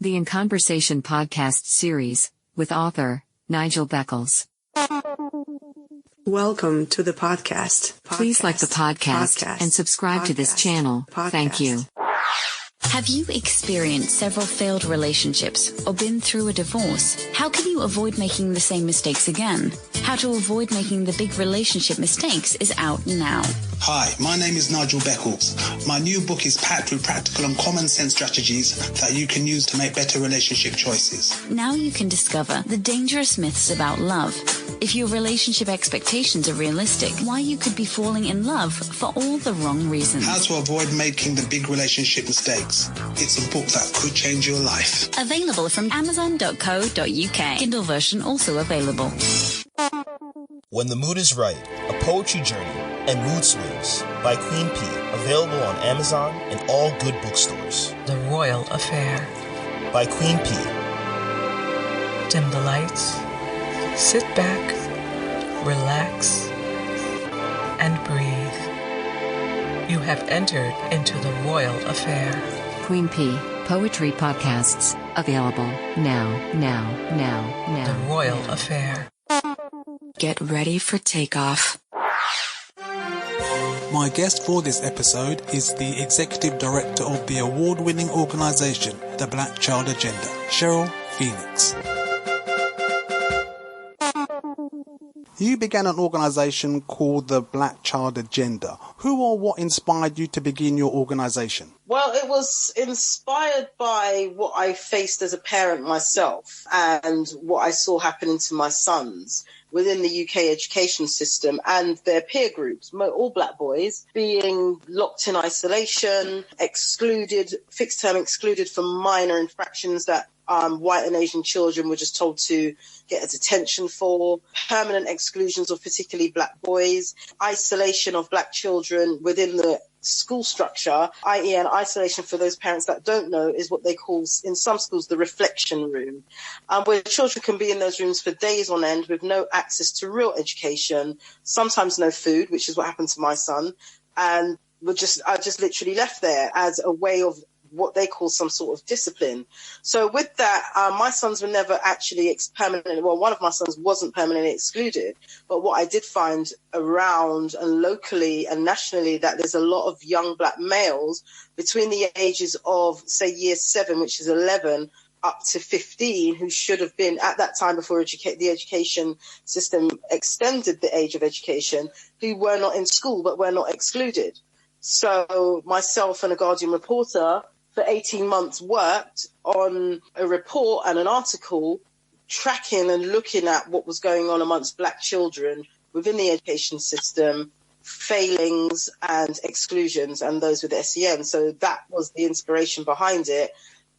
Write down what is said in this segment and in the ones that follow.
the In Conversation podcast series, with author Nigel Beckles. Welcome to the podcast. Please like the podcast and subscribe to this channel. Thank you. Have you experienced several failed relationships or been through a divorce? How can you avoid making the same mistakes again? How to avoid making the big relationship mistakes is out now. Hi, my name is Nigel Beckles. My new book is packed with practical and common sense strategies that you can use to make better relationship choices. Now you can discover the dangerous myths about love. If your relationship expectations are realistic, why you could be falling in love for all the wrong reasons. How to avoid making the big relationship mistakes. It's a book that could change your life. Available from Amazon.co.uk. Kindle version also available. When the Mood is Right, A Poetry Journey and Mood Swings by Queen P. Available on Amazon and all good bookstores. The Royal Affair by Queen P. Dim the lights, sit back, relax, and breathe. You have entered into the Royal Affair. Queen P. Poetry podcasts available now. The Royal Affair. Get ready for takeoff. My guest for this episode is the Executive Director of the award-winning organisation, the Black Child Agenda, Cheryl Phoenix. You began an organisation called the Black Child Agenda. Who or what inspired you to begin your organisation? Well, it was inspired by what I faced as a parent myself and what I saw happening to my sons within the UK education system and their peer groups, all black boys, being locked in isolation, excluded, fixed term excluded for minor infractions that white and Asian children were just told to get a detention for, permanent exclusions of particularly black boys, isolation of black children within the school structure, i.e. an isolation for those parents that don't know is what they call in some schools the reflection room, where children can be in those rooms for days on end with no access to real education, sometimes no food, which is what happened to my son, and I just literally left there as a way of what they call some sort of discipline. So with that, my sons were never actually permanently, well, one of my sons wasn't permanently excluded. But what I did find around and locally and nationally, that there's a lot of young black males between the ages of, say, year 7, which is 11, up to 15, who should have been at that time before the education system extended the age of education, who were not in school but were not excluded. So myself and a Guardian reporter for 18 months worked on a report and an article tracking and looking at what was going on amongst black children within the education system, failings and exclusions, and those with SEN. So that was the inspiration behind it,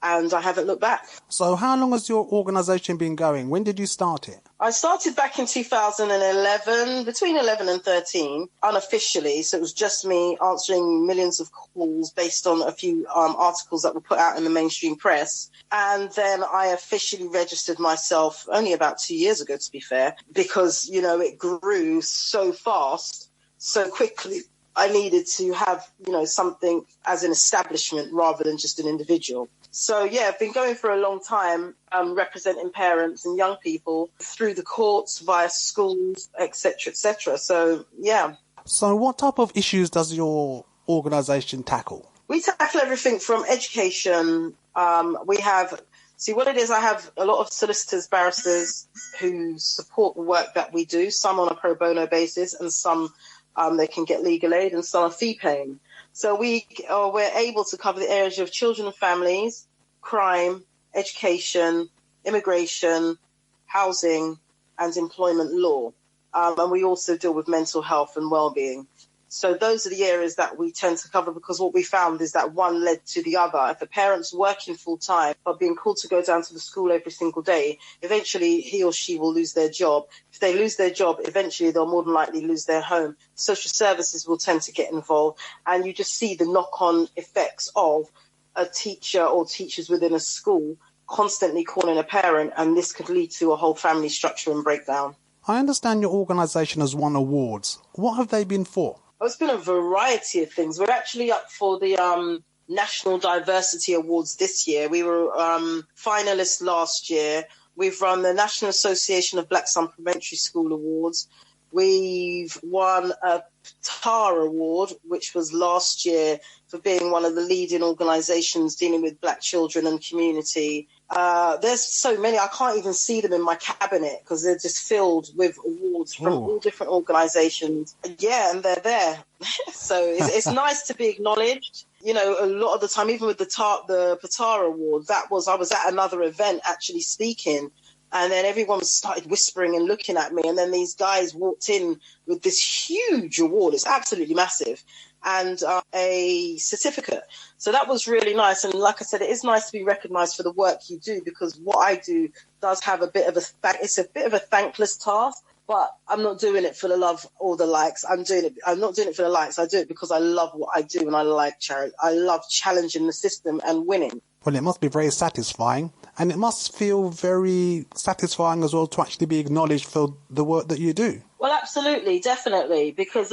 and I haven't looked back. So how long has your organisation been going? When did you start it? I started back in 2011, between 11 and 13, unofficially. So it was just me answering millions of calls based on a few articles that were put out in the mainstream press. And then I officially registered myself only about 2 years ago, to be fair, because, you know, it grew so fast, so quickly. I needed to have, you know, something as an establishment rather than just an individual. So, yeah, I've been going for a long time, representing parents and young people through the courts, via schools, etc., etc. So, yeah. So what type of issues does your organisation tackle? We tackle everything from education. What it is, I have a lot of solicitors, barristers who support the work that we do, some on a pro bono basis and some they can get legal aid, and some are fee paying. So we're able to cover the areas of children and families, crime, education, immigration, housing, and employment law. And we also deal with mental health and well-being. So those are the areas that we tend to cover, because what we found is that one led to the other. If a parent's working full-time but being called to go down to the school every single day, eventually he or she will lose their job. If they lose their job, eventually they'll more than likely lose their home. Social services will tend to get involved, and you just see the knock-on effects of a teacher or teachers within a school constantly calling a parent, and this could lead to a whole family structure and breakdown. I understand your organisation has won awards. What have they been for? Well, it's been a variety of things. We're actually up for the National Diversity Awards this year. We were finalists last year. We've run the National Association of Black Supplementary School Awards. We've won a TAR Award, which was last year, for being one of the leading organisations dealing with black children and community. There's so many, I can't even see them in my cabinet because they're just filled with awards from all different organisations. Yeah, and they're there. So it's nice to be acknowledged. You know, a lot of the time, even with the PATAR Award, I was at another event actually speaking, and then everyone started whispering and looking at me, and then these guys walked in with this huge award. It's absolutely massive. And a certificate. So that was really nice. And like I said, it is nice to be recognised for the work you do, because what I do does have a bit of it's a bit of a thankless task, but I'm not doing it for the love or the likes. I'm not doing it for the likes. I do it because I love what I do, and I love challenging the system and winning. Well, it must be very satisfying, and it must feel very satisfying as well to actually be acknowledged for the work that you do. Well, absolutely, definitely, because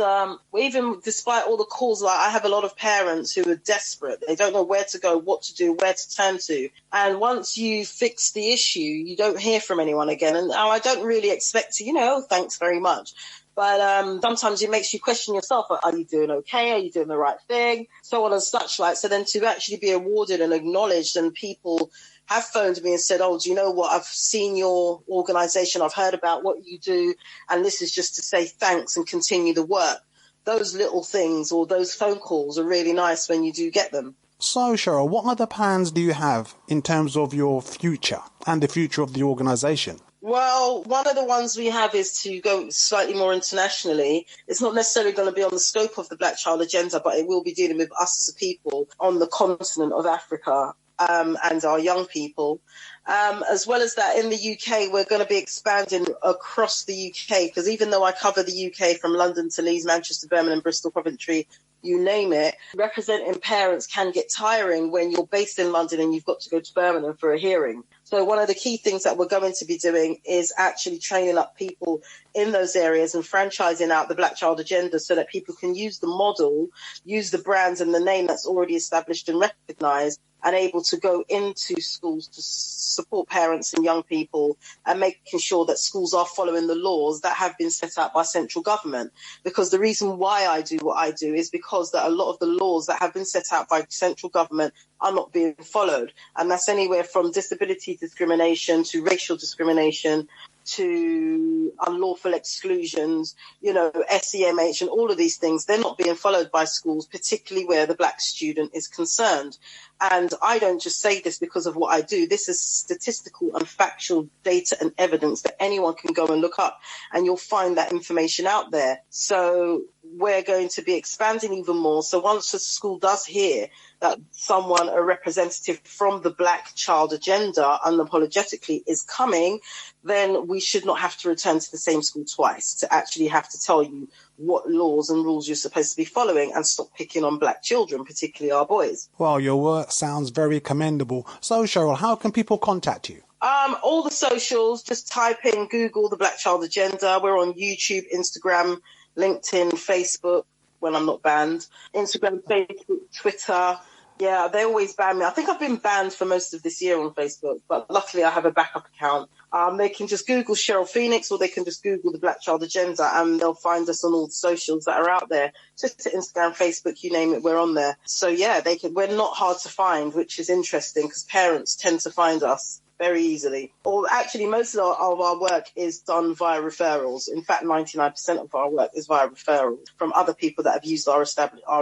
even despite all the calls, like I have a lot of parents who are desperate. They don't know where to go, what to do, where to turn to. And once you fix the issue, you don't hear from anyone again. And I don't really expect to, thanks very much. But sometimes it makes you question yourself. Are you doing okay? Are you doing the right thing? So on and such like. So then to actually be awarded and acknowledged, and people have phoned me and said, oh, do you know what? I've seen your organisation. I've heard about what you do. And this is just to say thanks and continue the work. Those little things or those phone calls are really nice when you do get them. So, Cheryl, what other plans do you have in terms of your future and the future of the organisation? Well, one of the ones we have is to go slightly more internationally. It's not necessarily going to be on the scope of the Black Child Agenda, but it will be dealing with us as a people on the continent of Africa and our young people. As well as that, in the UK, we're going to be expanding across the UK, because even though I cover the UK from London to Leeds, Manchester, Birmingham, Bristol, Coventry, you name it, representing parents can get tiring when you're based in London and you've got to go to Birmingham for a hearing. So one of the key things that we're going to be doing is actually training up people in those areas and franchising out the Black Child Agenda so that people can use the model, use the brands and the name that's already established and recognised, and able to go into schools to support parents and young people and making sure that schools are following the laws that have been set out by central government. Because the reason why I do what I do is because that a lot of the laws that have been set out by central government are not being followed. And that's anywhere from disability discrimination to racial discrimination to unlawful exclusions, SEMH and all of these things. They're not being followed by schools, particularly where the black student is concerned. And I don't just say this because of what I do. This is statistical and factual data and evidence that anyone can go and look up, and you'll find that information out there. So we're going to be expanding even more. So once a school does hear that someone, a representative from the Black Child Agenda, unapologetically, is coming, then we should not have to return to the same school twice to actually have to tell you what laws and rules you're supposed to be following, and stop picking on black children, particularly our boys. Well, your work sounds very commendable. So, Cheryl, how can people contact you? All the socials, just type in Google the Black Child Agenda. We're on YouTube, Instagram, LinkedIn, Facebook, when I'm not banned. Instagram, Facebook, Twitter. Yeah, they always ban me. I think I've been banned for most of this year on Facebook, but luckily I have a backup account. They can just Google Cheryl Phoenix, or they can just Google the Black Child Agenda, and they'll find us on all the socials that are out there. Twitter, Instagram, Facebook, you name it, we're on there. So yeah, we're not hard to find, which is interesting because parents tend to find us very easily. Or actually, most of our work is done via referrals. In fact, 99% of our work is via referrals from other people that have used our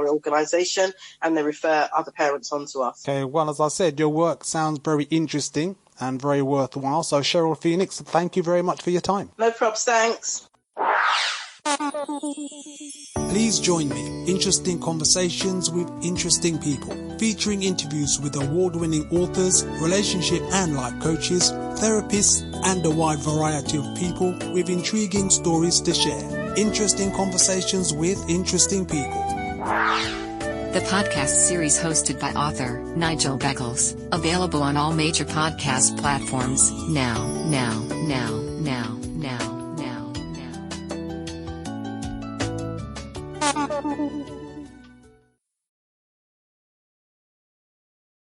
organisation, and they refer other parents onto us. Okay, well, as I said, your work sounds very interesting and very worthwhile. So, Cheryl Phoenix, thank you very much for your time. No probs, thanks. Please join me. Interesting conversations with interesting people, featuring interviews with award-winning authors, relationship and life coaches, therapists, and a wide variety of people with intriguing stories to share. Interesting conversations with interesting people. The podcast series hosted by author Nigel Beckles, available on all major podcast platforms now.